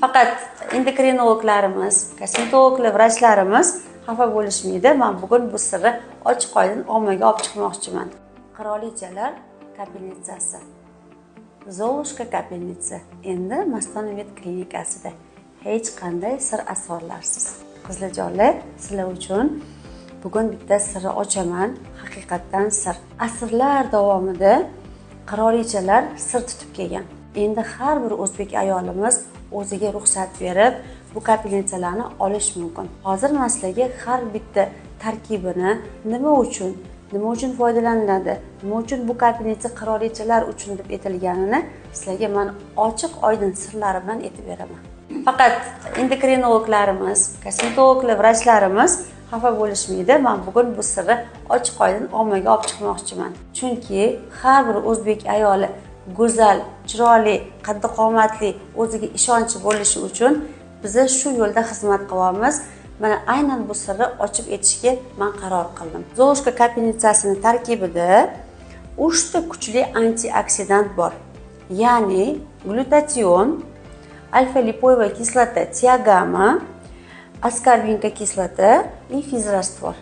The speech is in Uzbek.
Faqat endokrinologlarimiz, kosmetologlar, vrachlarimiz xafa bo'lishmaydi. Men bugun bu sirni ochiq-oydin ommaga olib chiqmoqchiman. Qirolichalar kapelnitsasi. Zolushka kapelnitsa endi Mastona vet klinikasida hech qanday sir asrorlarsiz. Qizlarjonlar, sizlar uchun bugun bitta sirni ochaman. Haqiqatdan sir. Asrlar davomida qirolichalar sir tutib kelgan. Endi har bir o'zbek ayolimiz o'ziga ruxsat berib, bu kapelnitsalarni olish mumkin. Hozir men sizlarga har bitta tarkibini, nima uchun foydalaniladi, nima uchun bu kapelnitsa qirolichalar uchun deb aytilganini sizlarga men ochiq-oydin sirlari bilan aytib beraman. Faqat endokrinologlarimiz, kosmetologlar, vrachlarimiz xafa bo'lishmaydi. Men bugun bu sirni ochiq-oydin ommaga olib chiqmoqchiman. Chunki har bir o'zbek ayoli go'zal, chiroyli, qaddi qomatli, o'ziga ishonchi bo'lishi uchun biz shu yo'lda xizmat qilamiz. Mana aynan bu sirni ochib aytishga men qaror qildim. Zolushka kapelnitsasining tarkibida 3 ta kuchli antioksidant bor. Ya'ni glutation, alfa-lipoiy kislota, tiagama, askorbinka kislota va fizrastvor.